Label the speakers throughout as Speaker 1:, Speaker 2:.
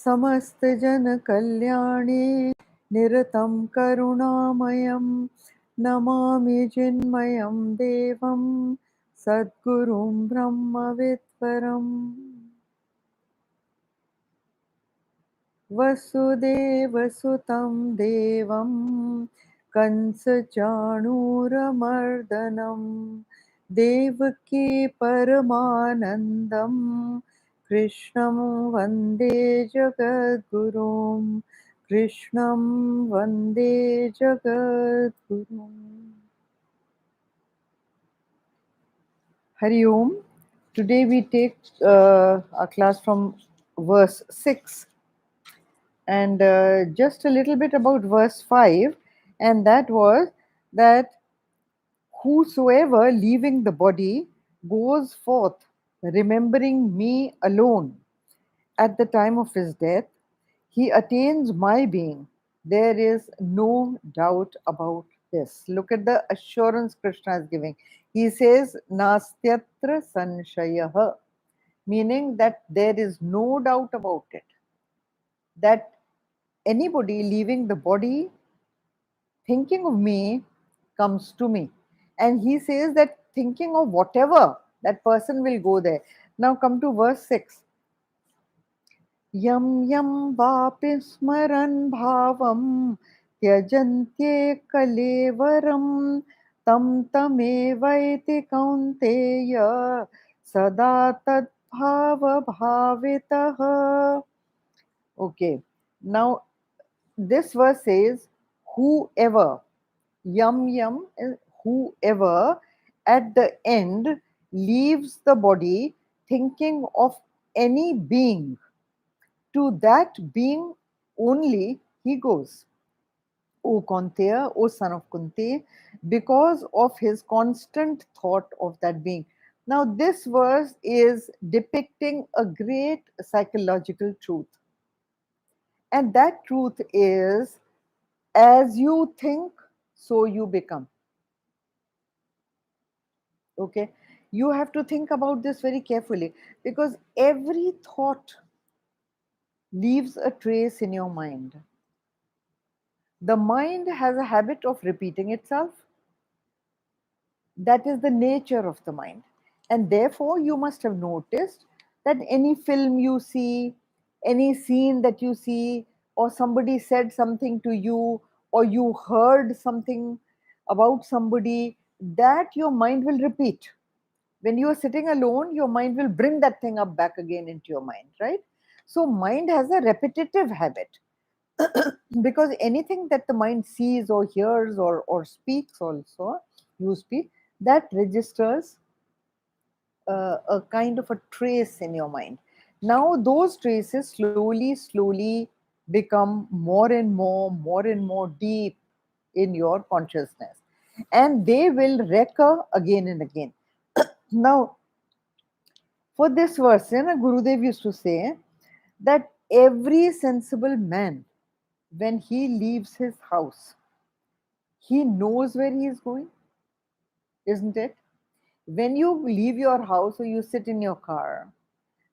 Speaker 1: समस्त जन कल्याणे निरतं करुणामयं नमामि चिन्मयं देवं सद्गुरुं ब्रह्मविद्वरम् वसुदेवसुतं देवं कंसचाणूरमर्दनं देवकी परमानन्दं कृष्णं वन्दे जगद्गुरुं कृष्णं वन्दे जगद्गुरुम्. Hari Om. Today we take our class from verse 6 and just a little bit about verse 5, and that was that whosoever leaving the body goes forth remembering me alone at the time of his death, he attains my being. There is no doubt about this. Look at the assurance Krishna is giving. He says, Nastyatra sanshayah, meaning that there is no doubt about it. That anybody leaving the body thinking of me comes to me. And he says that thinking of whatever, that person will go there. Now come to verse 6. Yam yam vapi smaran bhavam tyajantye kalevaram tam tamevaiti kaunteya sada tad bhava bhavitah. Okay, now this verse says, whoever, yam yam is whoever at the end leaves the body thinking of any being, to that being only he goes. O Kaunteya, O son of Kunti, because of his constant thought of that being. Now, this verse is depicting a great psychological truth. And that truth is, as you think, so you become. Okay, you have to think about this very carefully, because every thought leaves a trace in your mind. The mind has a habit of repeating itself. That is the nature of the mind. And therefore, you must have noticed that any film you see, any scene that you see, or somebody said something to you, or you heard something about somebody, that your mind will repeat. When you are sitting alone, your mind will bring that thing up back again into your mind, right? So mind has a repetitive habit. Because anything that the mind sees or hears or speaks also, you speak, that registers a kind of a trace in your mind. Now those traces slowly become more and more deep in your consciousness, and they will recur again and again. Now, for this verse, Gurudev used to say that every sensible man, when he leaves his house, he knows where he is going, isn't it? When you leave your house or you sit in your car,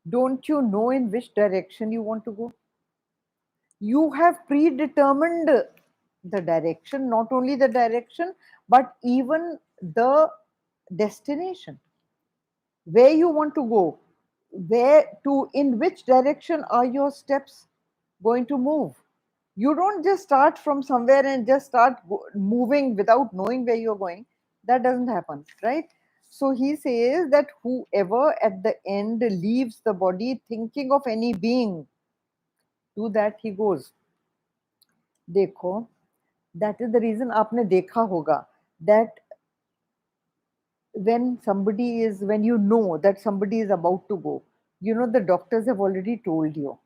Speaker 1: don't you know in which direction you want to go? You have predetermined the direction, not only the direction, but even the destination, where you want to go, where to, in which direction are your steps going to move. You don't just start from somewhere and just start moving without knowing where you're going. That doesn't happen, right? So he says that whoever at the end leaves the body thinking of any being, to that he goes. देखो, that is the reason आपने देखा होगा that when you know that somebody is about to go, you know, the doctors have already told you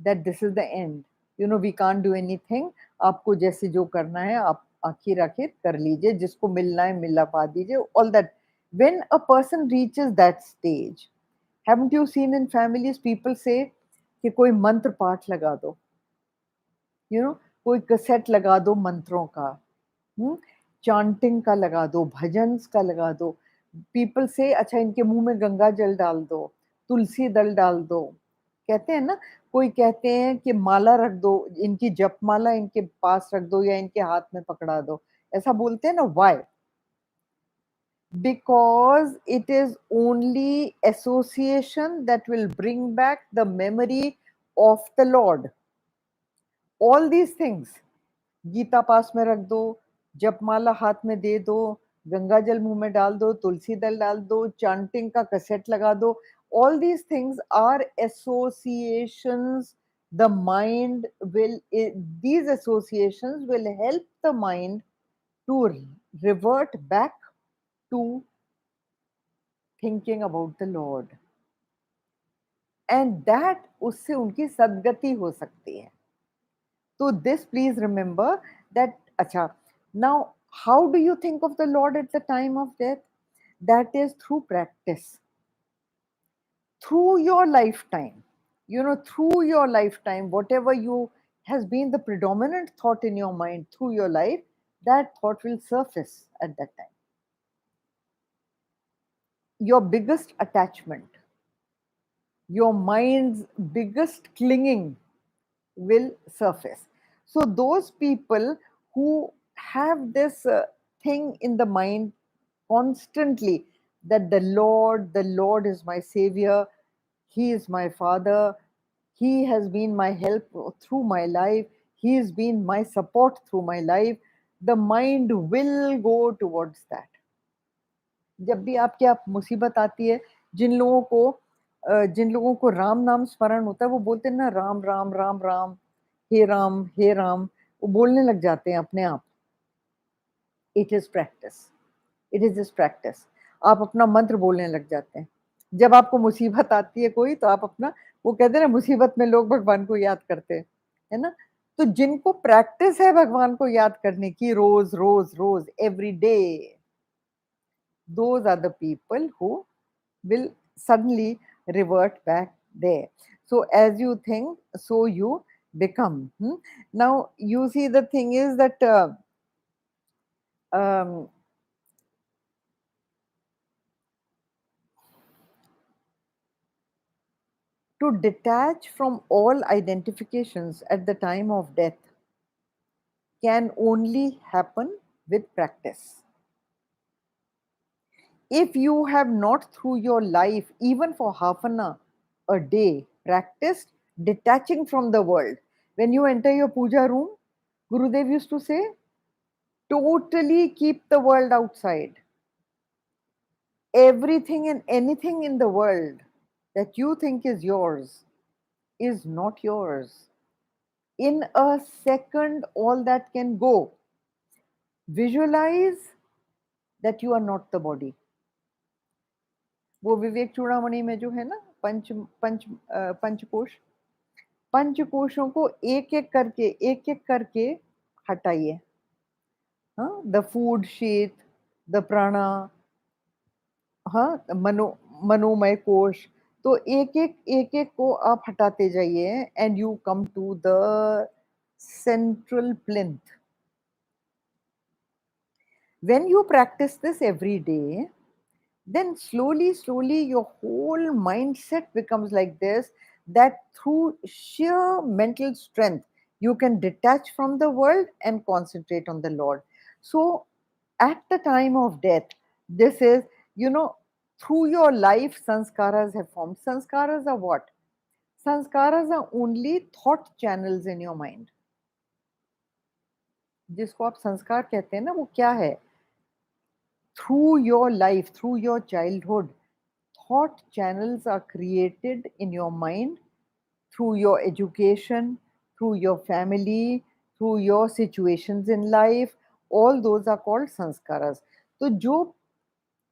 Speaker 1: that this is the end. You know, we can't do anything. आपको जैसे जो करना है आप आखिर आखिर कर लीजिए, जिसको मिलना है मिला पा दीजिए, all that. When a person reaches that stage, haven't you seen in families people say कि कोई मंत्र पाठ लगा दो, you know, कोई कैसेट लगा दो मंत्रों का, चांटिंग का लगा दो, भजन्स का लगा दो. People say अच्छा इनके मुंह में गंगा जल डाल दो, तुलसी दल डाल दो, कहते हैं ना, कोई कहते हैं कि माला रख दो, इनकी जपमाला इनके पास रख दो या इनके हाथ में पकड़ा दो, ऐसा बोलते हैं ना, why? Because it is only association that will bring back the memory of the Lord. All these things, Gita पास में रख दो, जपमाला हाथ में दे दो, गंगा जल मुंह में डाल दो, तुलसी दल डाल दो, चांटिंग का कैसेट लगा दो, all these things are associations. The mind will, these associations will help the mind to revert back to thinking about the Lord. And that उससे उनकी सद्गति हो सकती है. So this please remember that, अच्छा, now how do you think of the Lord at the time of death? That is through practice. Through your lifetime, through your lifetime, whatever you has been the predominant thought in your mind through your life, that thought will surface at that time. Your biggest attachment, your mind's biggest clinging will surface. So those people who have this thing in the mind constantly, that the Lord is my savior, he is my father, he has been my help through my life, he has been my support through my life, the mind will go towards that. जब भी आपके आप मुसीबत आती है, जिन लोगों को राम नाम स्मरण होता है, वो बोलते हैं ना, राम राम राम राम, हे राम हे राम, वो बोलने लग जाते हैं अपने आप. It is practice, it is just practice. आप अपना मंत्र बोलने लग जाते हैं. जब आपको मुसीबत आती है कोई, तो आप अपना, वो कहते हैं ना, मुसीबत में लोग भगवान को याद करते हैं, है ना. तो जिनको प्रैक्टिस है भगवान को याद करने की, रोज रोज रोज, every day, those are the people who will suddenly revert back there. So as you think, so you become. Now you see, the thing is that um, to detach from all identifications at the time of death can only happen with practice. If you have not through your life, even for half an hour a day, practiced detaching from the world, when you enter your puja room, Gurudev used to say, totally keep the world outside. Everything and anything in the world that you think is yours is not yours. In a second, all that can go. Visualize that you are not the body. वो विवेक चूड़ामणि में जो है ना, पंचकोश, पंचकोशों को एक एक करके हटाइए. द फूड शीत, द प्राणा, मनोमय कोश, तो एक एक को आप हटाते जाइए, and you come to the central plinth. When you practice this every day, then slowly your whole mindset becomes like this, that through sheer mental strength you can detach from the world and concentrate on the Lord. So at the time of death, this is, through your life sanskaras have formed. Sanskaras are what? Sanskaras are only thought channels in your mind. जिसको आप संस्कार कहते हैं ना, वो क्या है? Through your life, through your childhood, thought channels are created in your mind through your education, through your family, through your situations in life. All those are called sanskaras. तो जो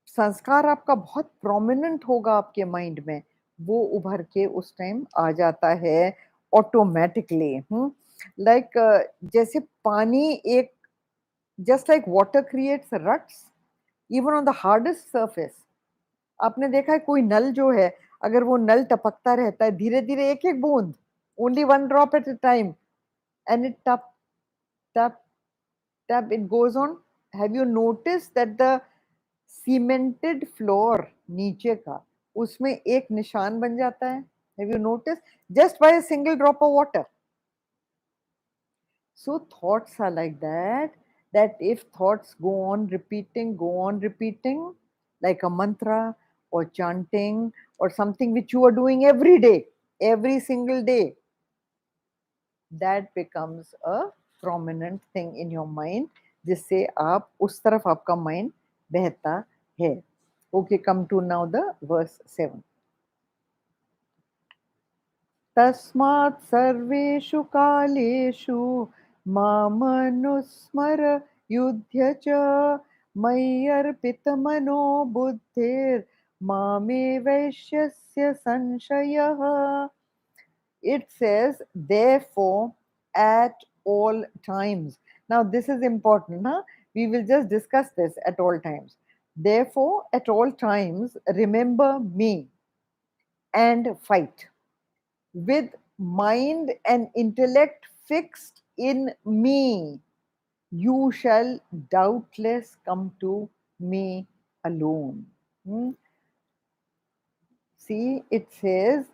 Speaker 1: संस्कार आपका बहुत प्रोमिनेंट होगा आपके माइंड में, वो उभर के उस टाइम आ जाता है ऑटोमेटिकली. लाइक जैसे पानी, एक, just like water creates रट्स even on the hardest surface. आपने देखा है कोई नल जो है, अगर वो नल टपकता रहता है धीरे धीरे, एक एक बूंद, only one drop at a time, and it tub tub tub, it goes on. Have you notice that the cemented floor नीचे का, उसमें एक निशान बन जाता है? Have you noticed? Just by a single drop of water. So thoughts are like that, that if thoughts go on repeating, like a mantra or chanting or something which you are doing every day, every single day, that becomes a prominent thing in your mind, जिससे आप उस तरफ आपका mind बहता है. Okay, come to now the verse 7. तस्मात् सर्वेषु कालेषु मामनुस्मर युध्य च मय्यर्पितमनो बुद्धिर्मामे वैश्यस्य संशयः. It says, therefore, at all times. Now, this is important. Huh? We will just discuss this at all times. Therefore, at all times, remember me and fight with mind and intellect fixed in me. You shall doubtless come to me alone. Hmm? See, it says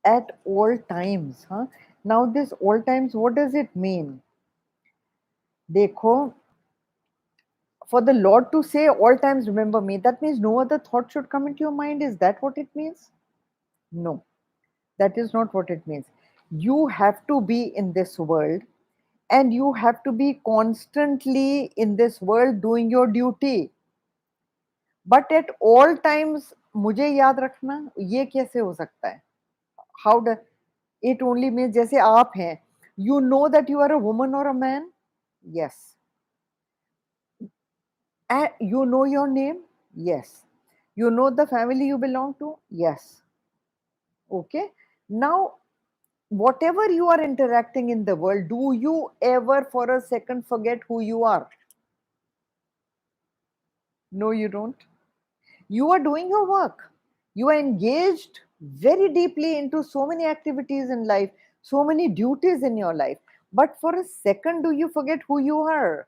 Speaker 1: at all times. Huh? Now, this all times, what does it mean? Dekho, for the Lord to say all times remember me, that means no other thought should come into your mind. Is that what it means? No, that is not what it means. You have to be in this world and you have to be constantly in this world doing your duty. But at all times, मुझे याद रखना, ये कैसे हो सकता है? How does it only means जैसे आप हैं, you know that you are a woman or a man? Yes. And you know your name? Yes. You know the family you belong to? Yes. Okay. Now, whatever you are interacting in the world, do you ever for a second forget who you are? No, you don't. You are doing your work. You are engaged very deeply into so many activities in life, so many duties in your life. But for a second, do you forget who you are?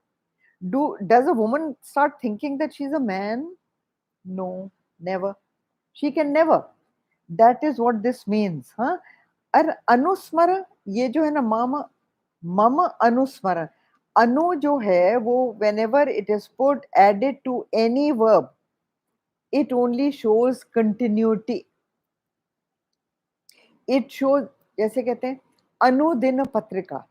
Speaker 1: Does a woman start thinking that she's a man? No, never. She can never. That is what this means. Huh? और अनुस्मर ये जो है ना मामा मम अनुस्मर अनु जो है वो whenever it is put added to any verb it only shows continuity. It shows जैसे कहते हैं अनुदिन पत्रिका,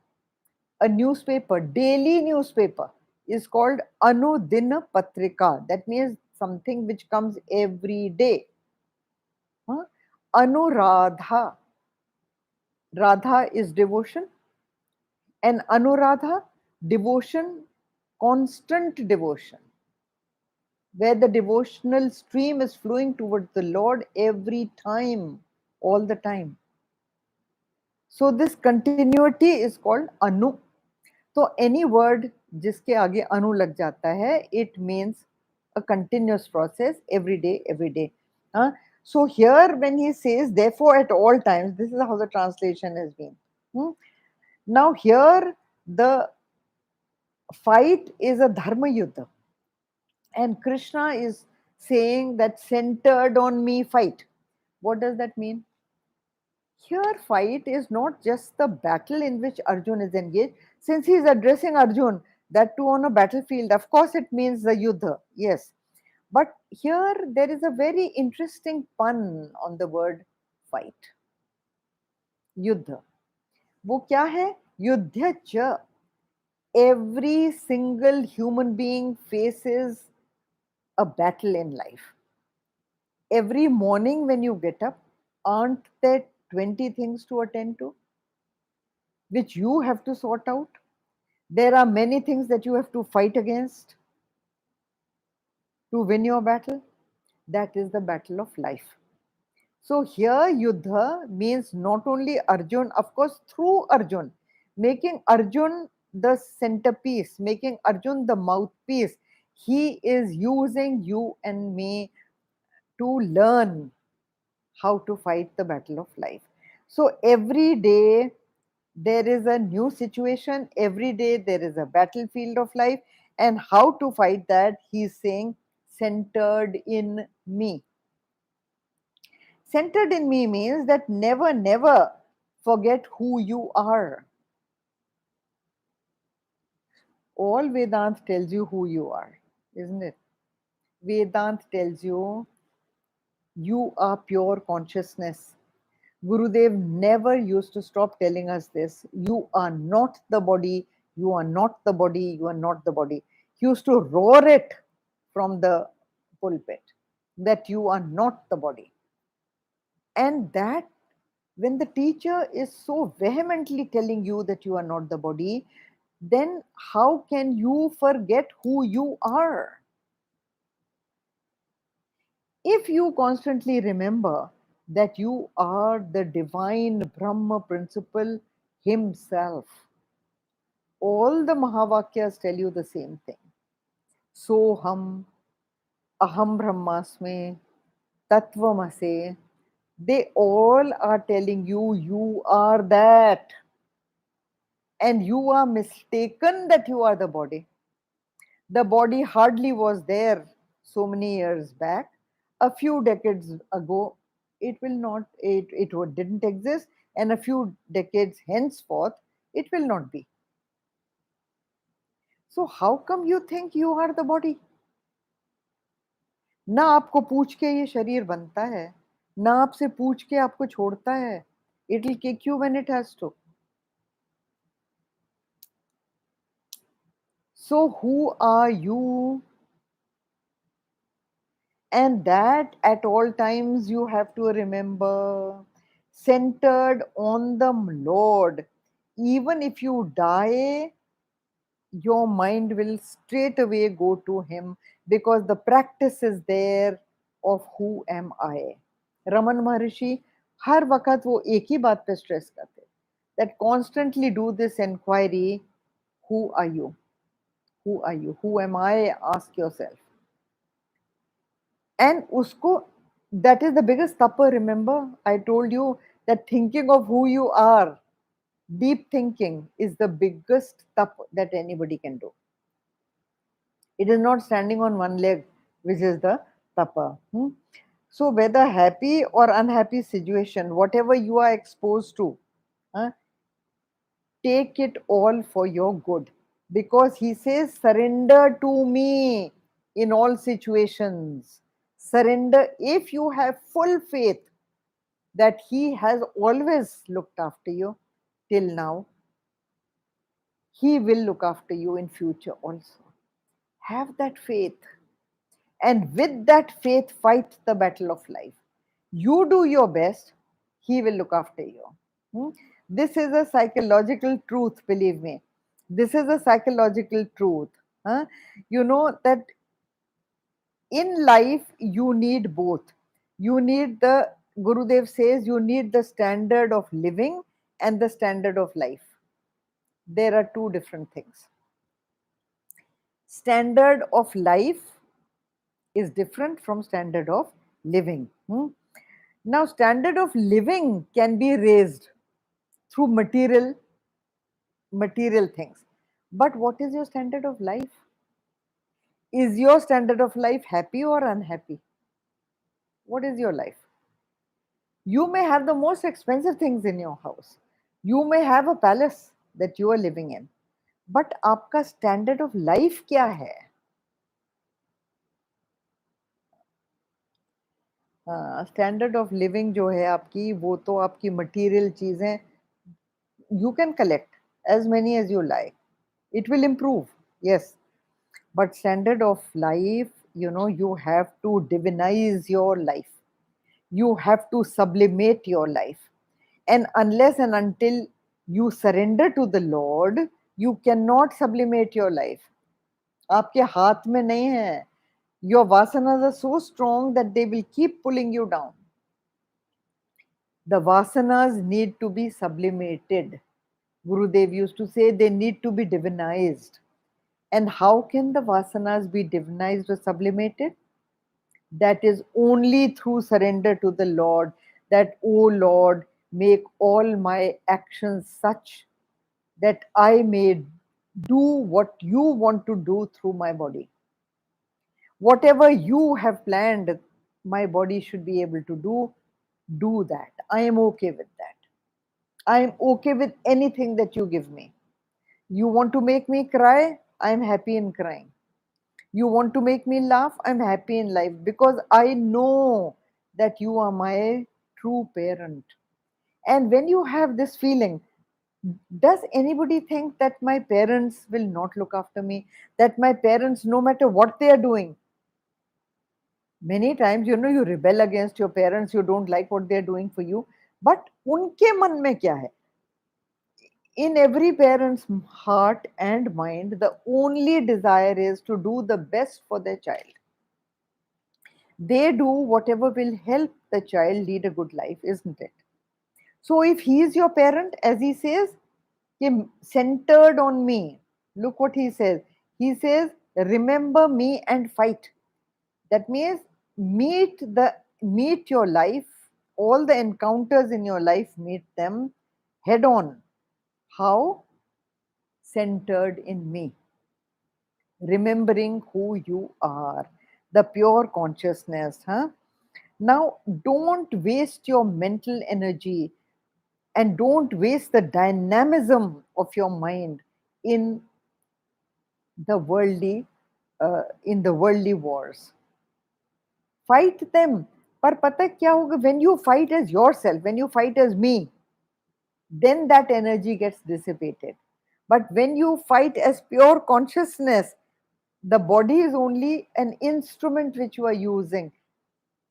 Speaker 1: a newspaper, daily newspaper is called Anudina Patrika. That means something which comes every day. Huh? Anuradha. Radha is devotion. And Anuradha, devotion, constant devotion, where the devotional stream is flowing towards the Lord every time, all the time. So this continuity is called Anu. तो any word जिसके आगे अनु लग जाता है it means a continuous process every day, every day. So here when he says therefore at all times, this is how the translation has been. Now here the fight is a dharma yuddha and Krishna is saying that centered on me fight. What does that mean? Here, fight is not just the battle in which Arjun is engaged. Since he is addressing Arjun, that too on a battlefield, of course, it means the yuddha, yes. But here, there is a very interesting pun on the word fight. Yuddha. वो क्या है? युद्ध च. Every single human being faces a battle in life. Every morning when you get up, aren't there 20 things to attend to, which you have to sort out? There are many things that you have to fight against to win your battle. That is the battle of life. So here Yuddha means not only Arjun, of course, through Arjun, making Arjun the centerpiece, making Arjun the mouthpiece. He is using you and me to learn how to fight the battle of life. So every day there is a new situation, every day there is a battlefield of life, and how to fight that, he's saying, centered in me. Centered in me means that never, never forget who you are. All Vedant tells you who you are, isn't it? Vedant tells you are pure consciousness. Gurudev never used to stop telling us this. You are not the body, you are not the body, you are not the body. He used to roar it from the pulpit that you are not the body. And that when the teacher is so vehemently telling you that you are not the body, then how can you forget who you are? If you constantly remember that you are the divine Brahma principle himself, all the Mahavakyas tell you the same thing. Soham, Aham Brahmasme, Tattvamase, they all are telling you you are that. And you are mistaken that you are the body. The body hardly was there so many years back. A few decades ago, it didn't exist, and a few decades henceforth, it will not be. So how come you think you are the body? ना आपको पूछ के ये शरीर बनता है, ना आपसे पूछ के आपको छोड़ता है. It will kick you when it has to. So who are you? And that at all times you have to remember, centered on the Lord. Even if you die, your mind will straight away go to Him because the practice is there of who am I. Raman Maharishi हर वक्त वो एक ही बात पे stress करते, that constantly do this inquiry, who are you? Who are you? Who am I? Ask yourself. And usko, that is the biggest tapa. Remember, I told you that thinking of who you are, deep thinking, is the biggest tapa that anybody can do. It is not standing on one leg, which is the tapa. So, whether happy or unhappy situation, whatever you are exposed to, huh, take it all for your good. Because he says, surrender to me in all situations. Surrender if you have full faith that he has always looked after you till now, he will look after you in future also. Have that faith, and with that faith fight the battle of life. You do your best, he will look after you. Hmm? This is a psychological truth, believe me. This is a psychological truth. Huh? You know that in life you need both. You need the, Gurudev says, you need the standard of living and the standard of life. There are two different things. Standard of life is different from standard of living. Now, standard of living can be raised through material things. But what is your standard of life? Is your standard of life happy or unhappy? What is your life? You may have the most expensive things in your house. You may have a palace that you are living in. But आपका standard of life क्या है? Standard of living जो है आपकी, वो तो आपकी material चीजें, you can collect as many as you like. It will improve, yes. But standard of life, you have to divinize your life. You have to sublimate your life. And unless and until you surrender to the Lord, you cannot sublimate your life. आपके हाथ में नहीं है. Your vasanas are so strong that they will keep pulling you down. The vasanas need to be sublimated. Gurudev used to say they need to be divinized. And how can the vasanas be divinized or sublimated? That is only through surrender to the Lord. That, O Lord, make all my actions such that I may do what you want to do through my body. Whatever you have planned, my body should be able to do. Do that. I am okay with that. I am okay with anything that you give me. You want to make me cry? I am happy in crying. You want to make me laugh? I'm happy in life because I know that you are my true parent. And when you have this feeling, does anybody think that my parents will not look after me? That my parents, no matter what they are doing, many times, you rebel against your parents, you don't like what they're doing for you. But unke man mein kya hai? In every parent's heart and mind, the only desire is to do the best for their child. They do whatever will help the child lead a good life, isn't it? So if he is your parent, as he says, he centered on me. Look what he says. He says, remember me and fight. That means meet your life, all the encounters in your life, meet them head on. How? Centered in me, remembering who you are, the pure consciousness. Now, don't waste your mental energy and don't waste the dynamism of your mind in the worldly wars. Fight them. पर पता है क्या होगा? When you fight as yourself, when you fight as me, then that energy gets dissipated. But when you fight as pure consciousness, the body is only an instrument which you are using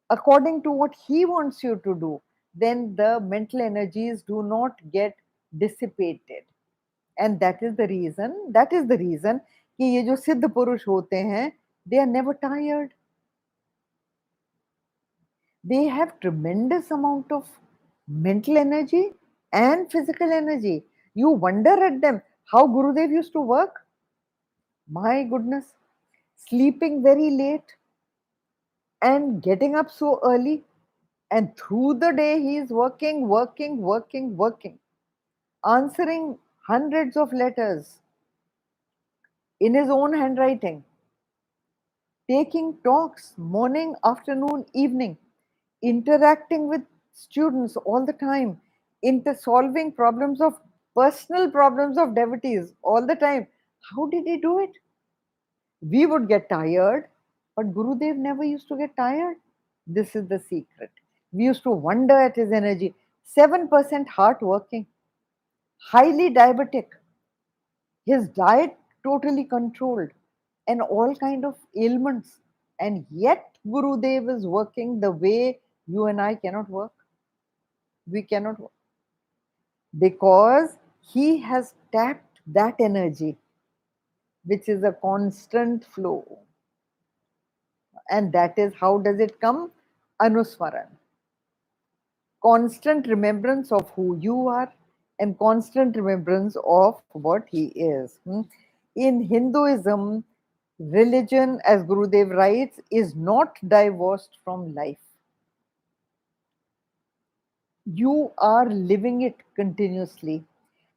Speaker 1: according to what he wants you to do. Then the mental energies do not get dissipated. And that is the reason कि ये जो सिद्ध पुरुष होते हैं, they are never tired. They have tremendous amount of mental energy and physical energy. You wonder at them how Gurudev used to work. My goodness, sleeping very late and getting up so early, and through the day he is working, answering hundreds of letters in his own handwriting, taking talks morning, afternoon, evening, interacting with students all the time, into solving personal problems of devotees all the time. How did he do it? We would get tired, but Gurudev never used to get tired. This is the secret. We used to wonder at his energy. 7% heart working, highly diabetic, his diet totally controlled, and all kind of ailments. And yet Gurudev is working the way you and I cannot work. We cannot work because he has tapped that energy, which is a constant flow. And that is, how does it come? Anusmaran, constant remembrance of who you are and constant remembrance of what he is. In Hinduism, religion, as Gurudev writes, is not divorced from life. You are living it continuously.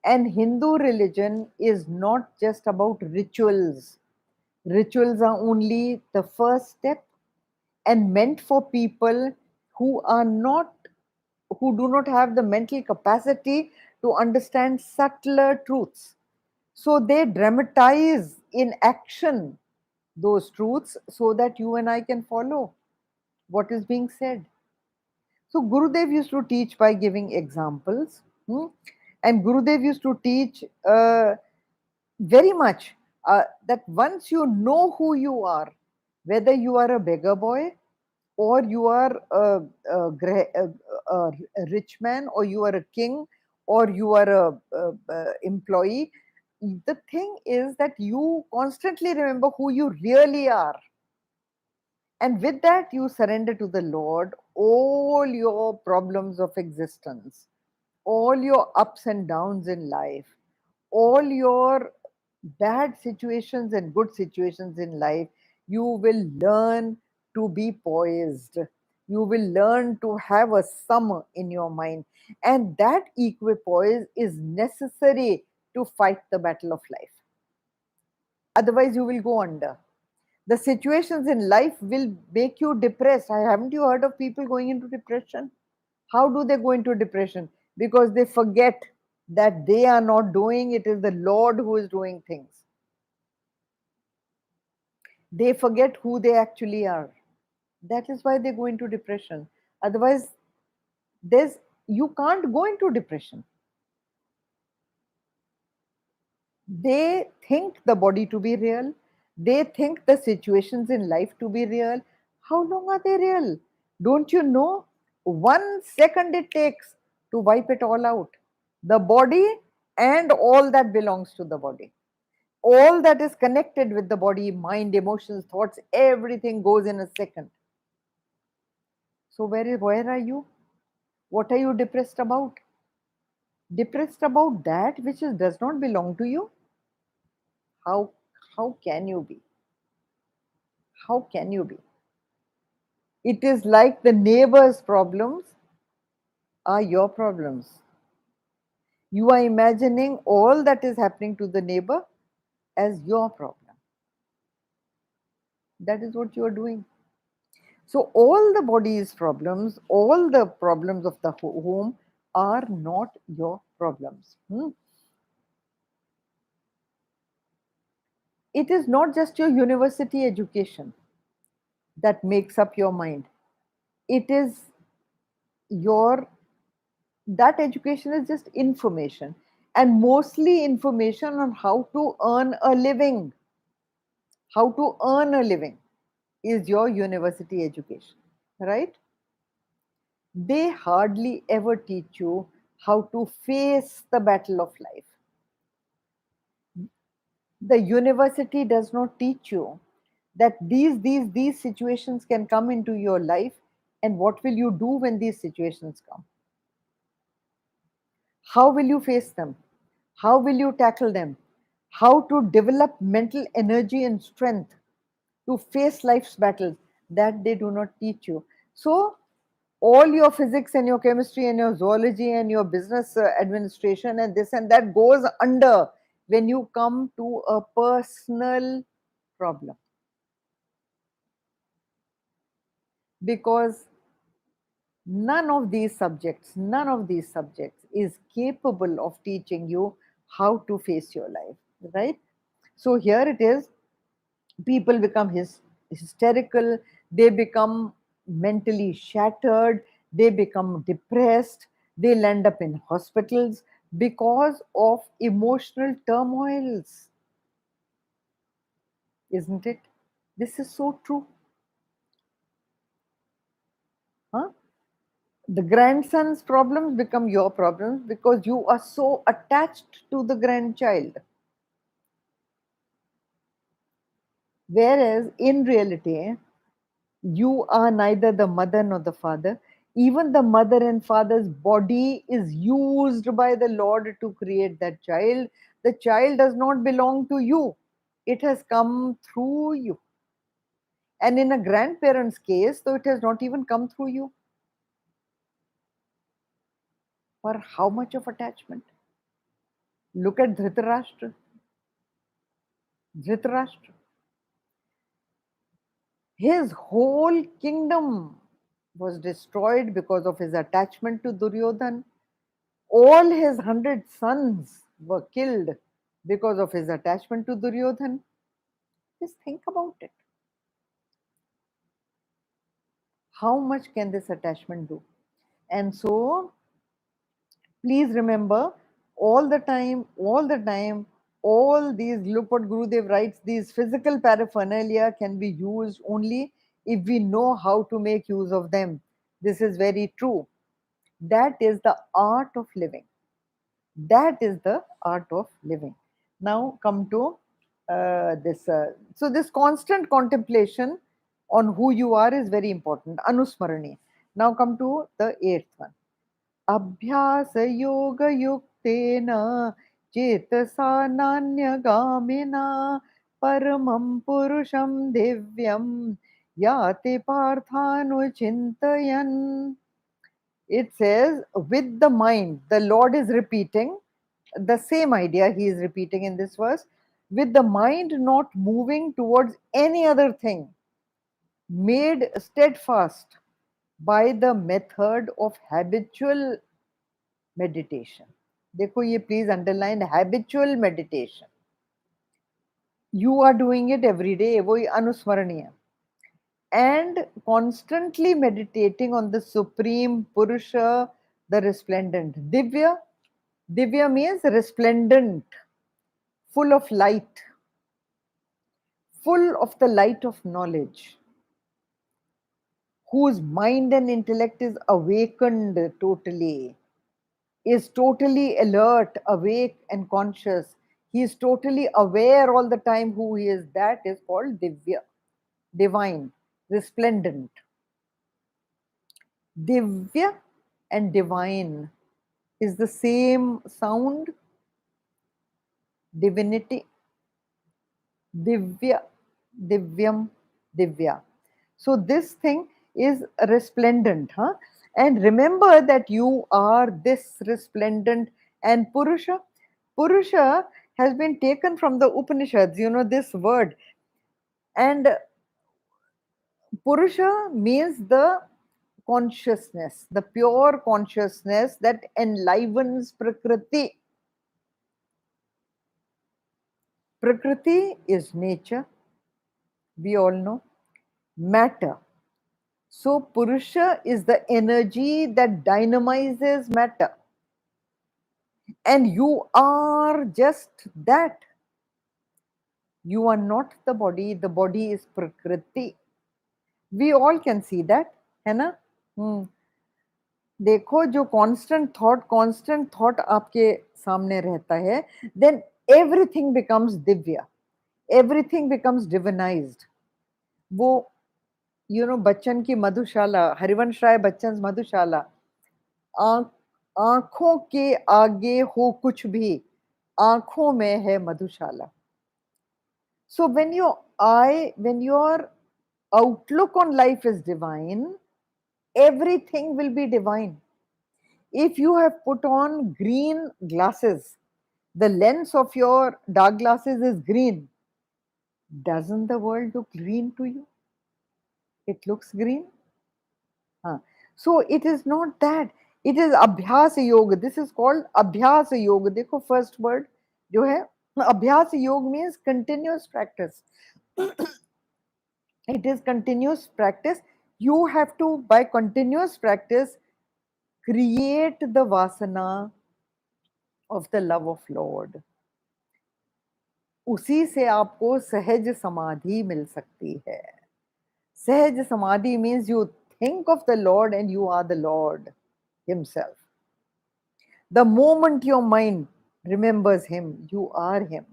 Speaker 1: And Hindu religion is not just about rituals. Rituals are only the first step and meant for people who are not who do not have the mental capacity to understand subtler truths. So they dramatize in action those truths so that you and I can follow what is being said. So Gurudev used to teach by giving examples, and Gurudev used to teach very much that once you know who you are, whether you are a beggar boy or you are a rich man, or you are a king, or you are a employee, the thing is that you constantly remember who you really are, and with that you surrender to the Lord all your problems of existence, all your ups and downs in life, all your bad situations and good situations in life. You will learn to be poised. You will learn to have a summer in your mind. And that equipoise is necessary to fight the battle of life. Otherwise, you will go under. The situations in life will make you depressed. Haven't you heard of people going into depression? How do they go into depression? Because they forget that they are not doing, it is the Lord who is doing things. They forget who they actually are. That is why they go into depression. Otherwise, there's you can't go into depression. They think the body to be real. They think the situations in life to be real. How long are they real? Don't you know? 1 second it takes to wipe it all out. The body and all that belongs to the body. All that is connected with the body, mind, emotions, thoughts, everything goes in a second. So where are you? What are you depressed about? Depressed about that which does not belong to you? How how can you be? How can you be? It is like the neighbor's problems are your problems. You are imagining all that is happening to the neighbor as your problem. That is what you are doing. So, all the body's problems, all the problems of the home are not your problems. It is not just your university education that makes up your mind. It is your that education is just information, and mostly information on how to earn a living. How to earn a living is your university education, right? They hardly ever teach you how to face the battle of life. The university does not teach you that these situations can come into your life, and what will you do when these situations come. How will you face them? How will you tackle them? How to develop mental energy and strength to face life's battles, that they do not teach you. So, all your physics and your chemistry and your zoology and your business administration and this and that goes under when you come to a personal problem. Because none of these subjects is capable of teaching you how to face your life, right? So here it is, people become hysterical, they become mentally shattered, they become depressed, they'll end up in hospitals because of emotional turmoils, isn't it? This is so true. Huh? The grandson's problems become your problems because you are so attached to the grandchild. Whereas in reality, you are neither the mother nor the father. Even the mother and father's body is used by the Lord to create that child. The child does not belong to you, it has come through you. And in a grandparent's case, though it has not even come through you, for how much of attachment? Look at Dhritarashtra. Dhritarashtra. His whole kingdom was destroyed because of his attachment to Duryodhan. All his 100 sons were killed because of his attachment to Duryodhan. Just think about it. How much can this attachment do? And so, please remember, all these, look what Gurudev writes, these physical paraphernalia can be used only if we know how to make use of them. This is very true. That is the art of living. That is the art of living. Now come to this. So this constant contemplation on who you are is very important. Anusmarani. Now come to the eighth one. Abhyas yoga yuktena chetasa nanya gamina paramam purusham divyam yate parthanu chintayan. It says, with the mind, the Lord is repeating the same idea he is repeating in this verse, with the mind not moving towards any other thing, made steadfast by the method of habitual meditation. देखो ये please underline habitual meditation. You are doing it every day, वही अनुस्मरणीय. And constantly meditating on the Supreme Purusha, the resplendent. Divya, Divya means resplendent, full of light, full of the light of knowledge, whose mind and intellect is awakened totally, is totally alert, awake, and conscious. He is totally aware all the time who he is. That is called Divya, divine, resplendent. Divya and divine is the same sound. Divinity, Divya, Divyam, Divya. So this thing is resplendent, huh? And remember that you are this resplendent. And Purusha, Purusha has been taken from the Upanishads, you know, this word. And Purusha means the consciousness, the pure consciousness that enlivens Prakriti. Prakriti is nature, we all know, matter. So, Purusha is the energy that dynamizes matter. And you are just that. You are not the body is Prakriti. We all can see that, है ना? देखो जो constant thought आपके सामने रहता है, then everything becomes divya, everything becomes divinized. वो you know Bachchan की मधुशाला, हरिवंश राय बच्चन मधुशाला, आंखों के आगे हो कुछ भी, आंखों में है मधुशाला. So when your outlook on life is divine, everything will be divine. If you have put on green glasses, the lens of your dark glasses is green. Doesn't the world look green to you? It looks green. So it is not that. It is abhyas yoga. This is called abhyas yoga. देखो first word जो है abhyas yoga means continuous practice. It is continuous practice. You have to, by continuous practice, create the vasana of the love of Lord. उसी से आपको सहज समाधि मिल सकती है. सहज समाधि means you think of the Lord and you are the Lord himself. The moment your mind remembers him, you are him.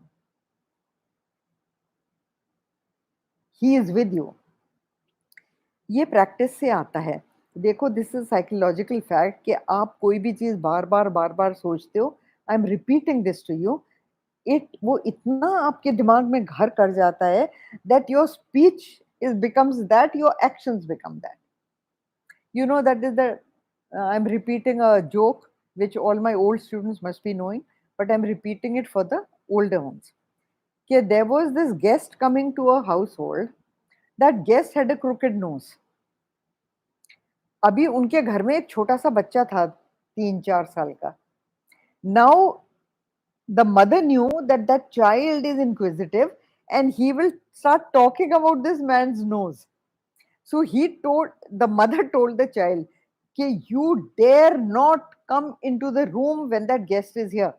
Speaker 1: He is with you. ये प्रैक्टिस से आता है. देखो दिस इज साइकोलॉजिकल फैक्ट कि आप कोई भी चीज बार बार सोचते हो. I am repeating this to you. वो इतना आपके दिमाग में घर कर जाता है that your speech is becomes that, your actions become that. You know, that is the I'm repeating a joke which all my old students must be knowing, but I'm repeating it for the older ones. Okay, there was this guest coming to a household. That guest had a crooked nose. अभी उनके घर में एक छोटा सा बच्चा था 3-4 साल का. Now the mother knew that that child is inquisitive and he will start talking about this man's nose. So the mother told the child, "Okay, you dare not come into the room when that guest is here,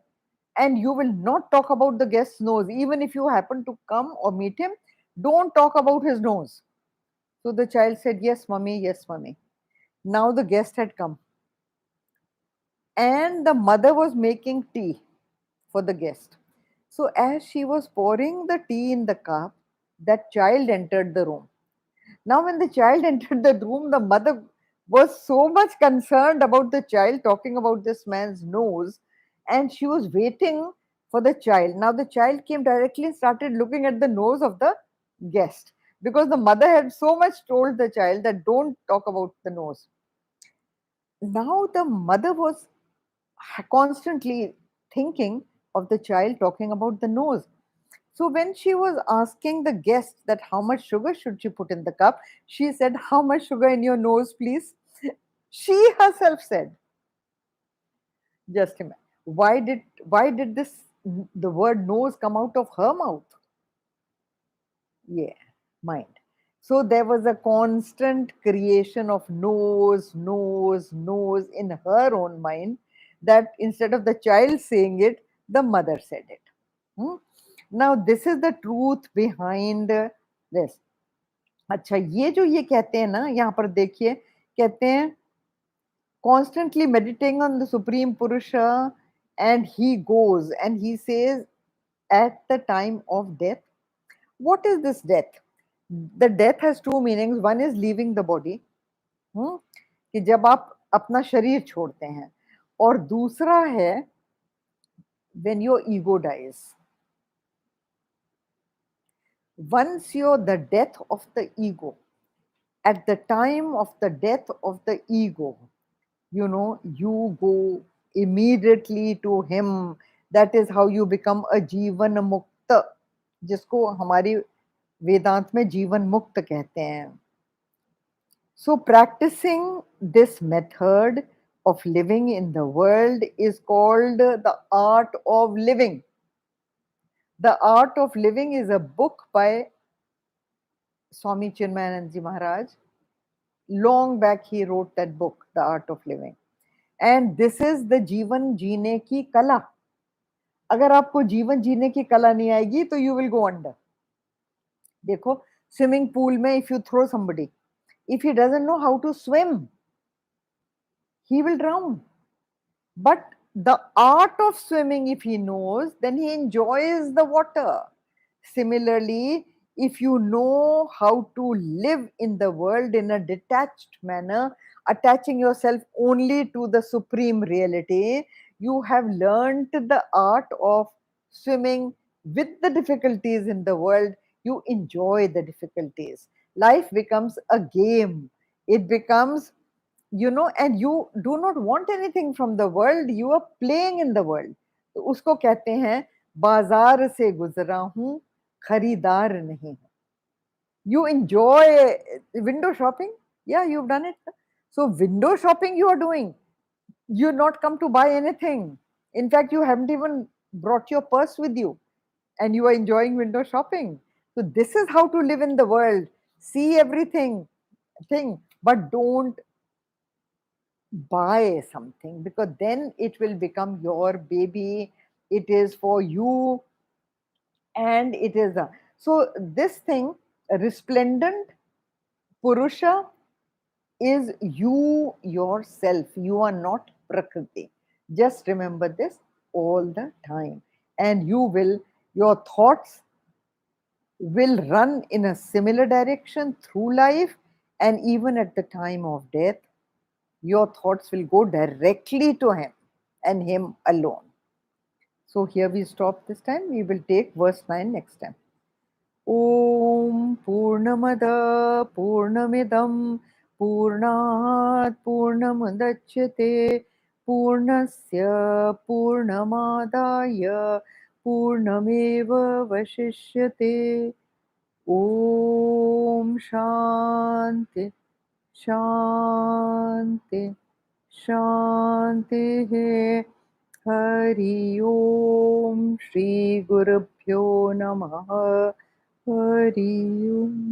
Speaker 1: and you will not talk about the guest's nose. Even if you happen to come or meet him, don't talk about his nose." So the child said, "Yes, mummy, yes, mummy." Now the guest had come, and the mother was making tea for the guest. So as she was pouring the tea in the cup, that child entered the room. Now, when the child entered the room, the mother was so much concerned about the child talking about this man's nose, and she was waiting for the child. Now, the child came directly and started looking at the nose of the guest because the mother had so much told the child that don't talk about the nose. Now, the mother was constantly thinking of the child talking about the nose. So when she was asking the guest that how much sugar should she put in the cup, she said, "How much sugar in your nose, please?" She herself said, just imagine, why did this, the word nose come out of her mouth? Yeah, mind. So there was a constant creation of nose, nose, nose in her own mind, that instead of the child saying it, the mother said it. Hmm? Now this is the truth behind this. अच्छा, ये जो ये कहते हैं ना, यहाँ पर देखिए, कहते हैं constantly meditating on the Supreme Purusha, and he goes and he says at the time of death. What is this death? The death has two meanings. One is leaving the body, कि जब आप अपना शरीर छोड़ते हैं, और दूसरा है when your ego dies. Once you're the death of the ego, at the time of the death of the ego, you go immediately to him. That is how you become a जीवन मुक्त, जिसको हमारी वेदांत में जीवन मुक्त कहते हैं. So practicing this method of living in the world is called the art of living. The Art of Living is a book by Swami Chinmayanand Ji Maharaj. Long back he wrote that book, The Art of Living. And this is the जीवन जीने की कला. अगर आपको जीवन जीने की कला नहीं आएगी तो you will go under. देखो, स्विमिंग पूल में if you throw somebody, if he doesn't know how to swim, he will drown. But the art of swimming, if he knows, then he enjoys the water. Similarly, if you know how to live in the world in a detached manner, attaching yourself only to the supreme reality, you have learned the art of swimming with the difficulties in the world. You enjoy the difficulties. Life becomes a game. It becomes, and you do not want anything from the world. You are playing in the world. तो उसको कहते हैं बाजार से गुजरा हूं, खरीदार नहीं. You enjoy window shopping. Yeah, you've done it. So window shopping you are doing. You're not come to buy anything. In fact, you haven't even brought your purse with you, and you are enjoying window shopping. So this is how to live in the world. See everything, but don't buy something, because then it will become your baby. It is for you, and it is a, so this thing, resplendent Purusha, is you yourself. You are not Prakriti. Just remember this all the time, and your thoughts will run in a similar direction through life, and even at the time of death, your thoughts will go directly to him and him alone. So here we stop this time. We will take verse 9 next time. Om Purnamada Purnamidam Purnat Purnamudachyate Purnasya Purnamadaya Purnameva Vashishyate. Om Shanti Shanti Shanti. Hari Om Shri Gurubhyo Namaha. Hari Om.